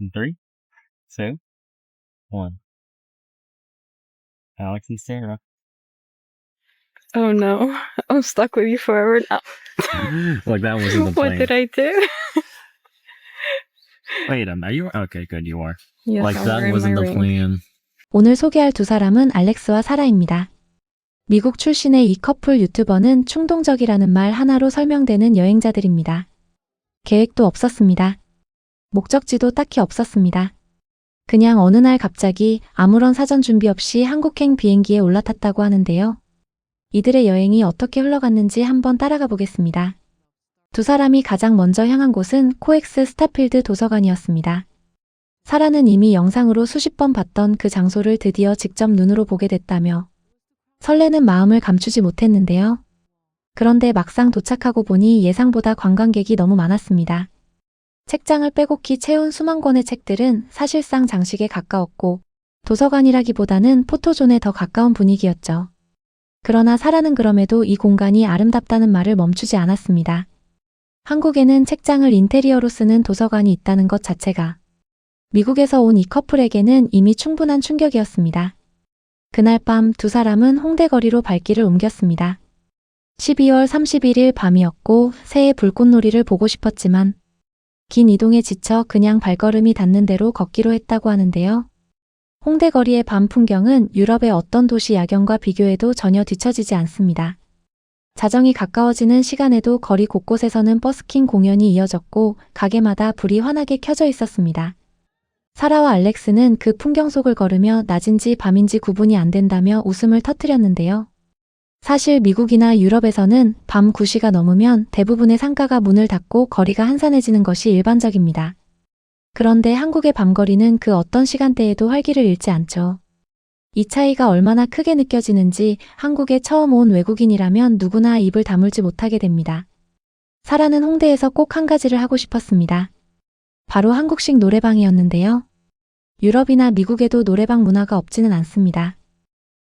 In three, two, one. Alex and Sarah. Oh no, I'm stuck with you forever now. Like that wasn't the What plan. did I do? Wait, are you? Okay, good, you are. Yes, Like I'm that wearing wasn't my the ring. plan. 오늘 소개할 두 사람은 알렉스와 사라입니다. 미국 출신의 이 커플 유튜버는 충동적이라는 말 하나로 설명되는 여행자들입니다. 계획도 없었습니다. 목적지도 딱히 없었습니다. 그냥 어느 날 갑자기 아무런 사전 준비 없이 한국행 비행기에 올라탔다고 하는데요. 이들의 여행이 어떻게 흘러갔는지 한번 따라가 보겠습니다. 두 사람이 가장 먼저 향한 곳은 코엑스 스타필드 도서관이었습니다. 사라는 이미 영상으로 수십 번 봤던 그 장소를 드디어 직접 눈으로 보게 됐다며 설레는 마음을 감추지 못했는데요. 그런데 막상 도착하고 보니 예상보다 관광객이 너무 많았습니다. 책장을 빼곡히 채운 수만 권의 책들은 사실상 장식에 가까웠고 도서관이라기보다는 포토존에 더 가까운 분위기였죠. 그러나 사라는 그럼에도 이 공간이 아름답다는 말을 멈추지 않았습니다. 한국에는 책장을 인테리어로 쓰는 도서관이 있다는 것 자체가 미국에서 온 이 커플에게는 이미 충분한 충격이었습니다. 그날 밤 두 사람은 홍대 거리로 발길을 옮겼습니다. 12월 31일 밤이었고 새해 불꽃놀이를 보고 싶었지만 긴 이동에 지쳐 그냥 발걸음이 닿는 대로 걷기로 했다고 하는데요. 홍대 거리의 밤 풍경은 유럽의 어떤 도시 야경과 비교해도 전혀 뒤처지지 않습니다. 자정이 가까워지는 시간에도 거리 곳곳에서는 버스킹 공연이 이어졌고 가게마다 불이 환하게 켜져 있었습니다. 사라와 알렉스는 그 풍경 속을 걸으며 낮인지 밤인지 구분이 안 된다며 웃음을 터뜨렸는데요. 사실 미국이나 유럽에서는 밤 9시가 넘으면 대부분의 상가가 문을 닫고 거리가 한산해지는 것이 일반적입니다. 그런데 한국의 밤거리는 그 어떤 시간대에도 활기를 잃지 않죠. 이 차이가 얼마나 크게 느껴지는지 한국에 처음 온 외국인이라면 누구나 입을 다물지 못하게 됩니다. 사라는 홍대에서 꼭 한 가지를 하고 싶었습니다. 바로 한국식 노래방이었는데요. 유럽이나 미국에도 노래방 문화가 없지는 않습니다.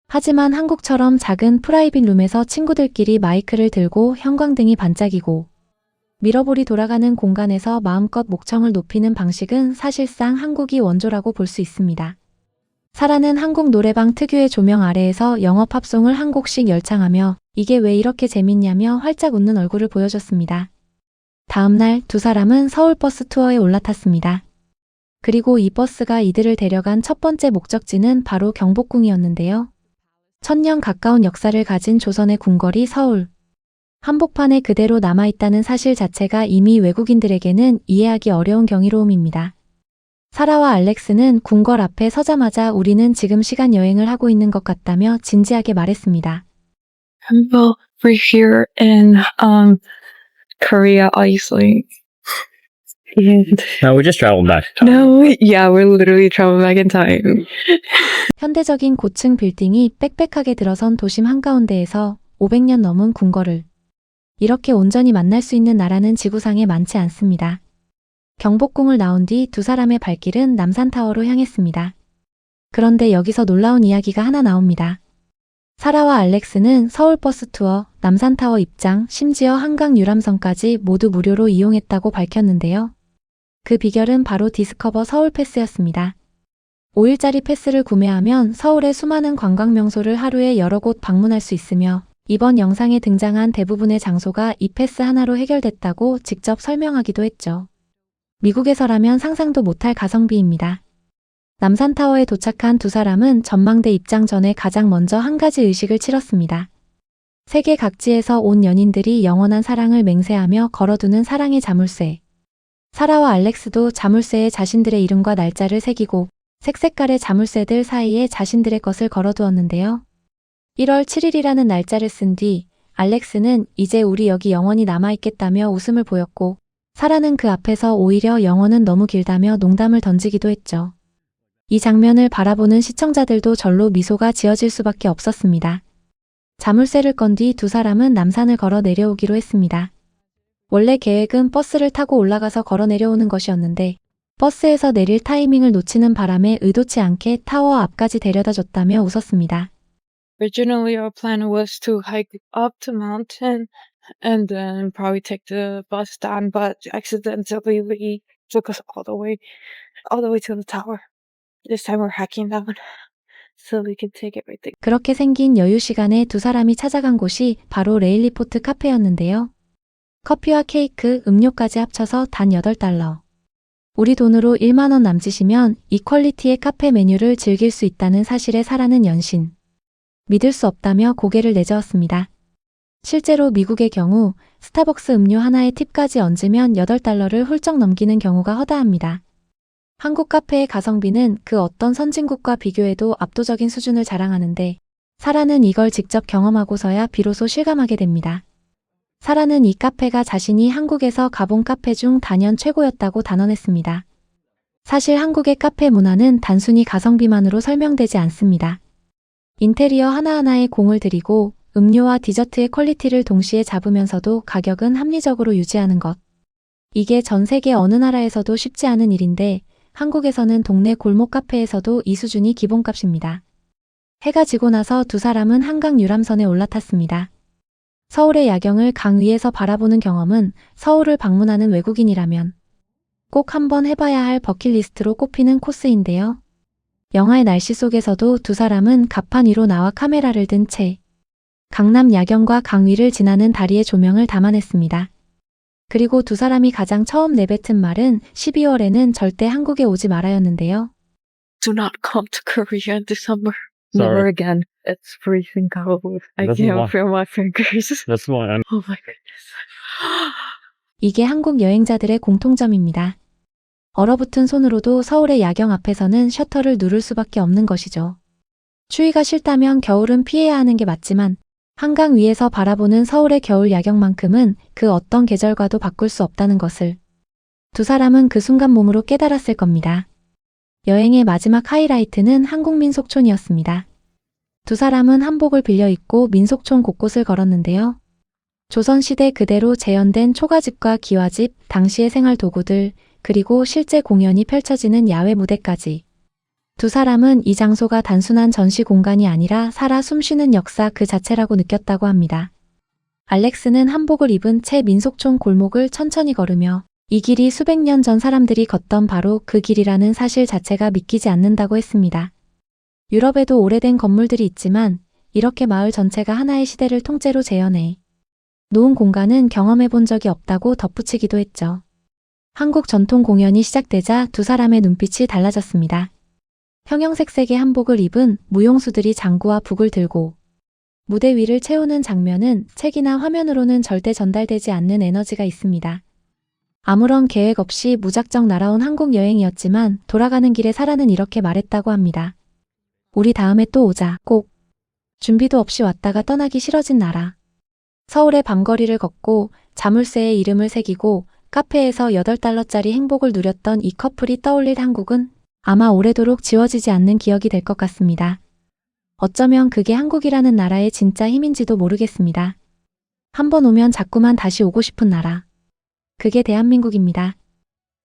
하지만 한국처럼 작은 프라이빗 룸에서 친구들끼리 마이크를 들고 형광등이 반짝이고 미러볼이 돌아가는 공간에서 마음껏 목청을 높이는 방식은 사실상 한국이 원조라고 볼 수 있습니다. 사라는 한국 노래방 특유의 조명 아래에서 영어 팝송을 한 곡씩 열창하며 이게 왜 이렇게 재밌냐며 활짝 웃는 얼굴을 보여줬습니다. 다음 날 두 사람은 서울버스 투어에 올라탔습니다. 그리고 이 버스가 이들을 데려간 첫 번째 목적지는 바로 경복궁이었는데요. 천년 가까운 역사를 가진 조선의 궁궐이 서울 한복판에 그대로 남아있다는 사실 자체가 이미 외국인들에게는 이해하기 어려운 경이로움입니다. 사라와 알렉스는 궁궐 앞에 서자마자 우리는 지금 시간 여행을 하고 있는 것 같다며 진지하게 말했습니다. Well, we're here in Korea, obviously. And No, we just traveled back. no, yeah, we're literally traveling back in time. 현대적인 고층 빌딩이 빽빽하게 들어선 도심 한가운데에서 500년 넘은 궁궐을 이렇게 온전히 만날 수 있는 나라는 지구상에 많지 않습니다. 경복궁을 나온 뒤 두 사람의 발길은 남산타워로 향했습니다. 그런데 여기서 놀라운 이야기가 하나 나옵니다. 사라와 알렉스는 서울버스 투어, 남산타워 입장, 심지어 한강 유람선까지 모두 무료로 이용했다고 밝혔는데요. 그 비결은 바로 디스커버 서울 패스였습니다. 5일짜리 패스를 구매하면 서울의 수많은 관광 명소를 하루에 여러 곳 방문할 수 있으며 이번 영상에 등장한 대부분의 장소가 이 패스 하나로 해결됐다고 직접 설명하기도 했죠. 미국에서라면 상상도 못할 가성비입니다. 남산타워에 도착한 두 사람은 전망대 입장 전에 가장 먼저 한 가지 의식을 치렀습니다. 세계 각지에서 온 연인들이 영원한 사랑을 맹세하며 걸어두는 사랑의 자물쇠. 사라와 알렉스도 자물쇠에 자신들의 이름과 날짜를 새기고 색색깔의 자물쇠들 사이에 자신들의 것을 걸어두었는데요. 1월 7일이라는 날짜를 쓴 뒤 알렉스는 이제 우리 여기 영원히 남아있겠다며 웃음을 보였고 사라는 그 앞에서 오히려 영원은 너무 길다며 농담을 던지기도 했죠. 이 장면을 바라보는 시청자들도 절로 미소가 지어질 수밖에 없었습니다. 자물쇠를 건 뒤 두 사람은 남산을 걸어 내려오기로 했습니다. 원래 계획은 버스를 타고 올라가서 걸어 내려오는 것이었는데 버스에서 내릴 타이밍을 놓치는 바람에 의도치 않게 타워 앞까지 데려다 줬다며 웃었습니다. Originally, our plan was to hike up the mountain and then probably take the bus down, but accidentally we took us all the way to the tower. This time we're hiking down, so we can take it right there. 그렇게 생긴 여유 시간에 두 사람이 찾아간 곳이 바로 레일리포트 카페였는데요. 커피와 케이크, 음료까지 합쳐서 단 8달러. 우리 돈으로 1만 원 남짓이면 이 퀄리티의 카페 메뉴를 즐길 수 있다는 사실에 사라는 연신. 믿을 수 없다며 고개를 내저었습니다. 실제로 미국의 경우 스타벅스 음료 하나에 팁까지 얹으면 8달러를 훌쩍 넘기는 경우가 허다합니다. 한국 카페의 가성비는 그 어떤 선진국과 비교해도 압도적인 수준을 자랑하는데 사라는 이걸 직접 경험하고서야 비로소 실감하게 됩니다. 사라는 이 카페가 자신이 한국에서 가본 카페 중 단연 최고였다고 단언했습니다. 사실 한국의 카페 문화는 단순히 가성비만으로 설명되지 않습니다. 인테리어 하나하나에 공을 들이고 음료와 디저트의 퀄리티를 동시에 잡으면서도 가격은 합리적으로 유지하는 것. 이게 전 세계 어느 나라에서도 쉽지 않은 일인데 한국에서는 동네 골목 카페에서도 이 수준이 기본값입니다. 해가 지고 나서 두 사람은 한강 유람선에 올라탔습니다. 서울의 야경을 강 위에서 바라보는 경험은 서울을 방문하는 외국인이라면 꼭 한번 해봐야 할 버킷리스트로 꼽히는 코스인데요. 영하의 날씨 속에서도 두 사람은 갑판 위로 나와 카메라를 든 채 강남 야경과 강 위를 지나는 다리의 조명을 담아냈습니다. 그리고 두 사람이 가장 처음 내뱉은 말은 12월에는 절대 한국에 오지 말아였는데요. Do not come to Korea in December. Sorry. Never again. It's freezing cold. I That's can't why- feel my fingers. That's why I'm. Oh my goodness. 이게 한국 여행자들의 공통점입니다. 얼어붙은 손으로도 서울의 야경 앞에서는 셔터를 누를 수밖에 없는 것이죠. 추위가 싫다면 겨울은 피해야 하는 게 맞지만 한강 위에서 바라보는 서울의 겨울 야경만큼은 그 어떤 계절과도 바꿀 수 없다는 것을 두 사람은 그 순간 몸으로 깨달았을 겁니다. 여행의 마지막 하이라이트는 한국 민속촌이었습니다. 두 사람은 한복을 빌려 입고 민속촌 곳곳을 걸었는데요. 조선시대 그대로 재현된 초가집과 기와집, 당시의 생활 도구들, 그리고 실제 공연이 펼쳐지는 야외 무대까지. 두 사람은 이 장소가 단순한 전시 공간이 아니라 살아 숨쉬는 역사 그 자체라고 느꼈다고 합니다. 알렉스는 한복을 입은 채 민속촌 골목을 천천히 걸으며 이 길이 수백 년 전 사람들이 걷던 바로 그 길이라는 사실 자체가 믿기지 않는다고 했습니다. 유럽에도 오래된 건물들이 있지만 이렇게 마을 전체가 하나의 시대를 통째로 재현해 놓은 공간은 경험해 본 적이 없다고 덧붙이기도 했죠. 한국 전통 공연이 시작되자 두 사람의 눈빛이 달라졌습니다. 형형색색의 한복을 입은 무용수들이 장구와 북을 들고 무대 위를 채우는 장면은 책이나 화면으로는 절대 전달되지 않는 에너지가 있습니다. 아무런 계획 없이 무작정 날아온 한국 여행이었지만 돌아가는 길에 사라는 이렇게 말했다고 합니다. 우리 다음에 또 오자, 꼭. 준비도 없이 왔다가 떠나기 싫어진 나라. 서울의 밤거리를 걷고 자물쇠에 이름을 새기고 카페에서 8달러짜리 행복을 누렸던 이 커플이 떠올릴 한국은 아마 오래도록 지워지지 않는 기억이 될 것 같습니다. 어쩌면 그게 한국이라는 나라의 진짜 힘인지도 모르겠습니다. 한번 오면 자꾸만 다시 오고 싶은 나라. 그게 대한민국입니다.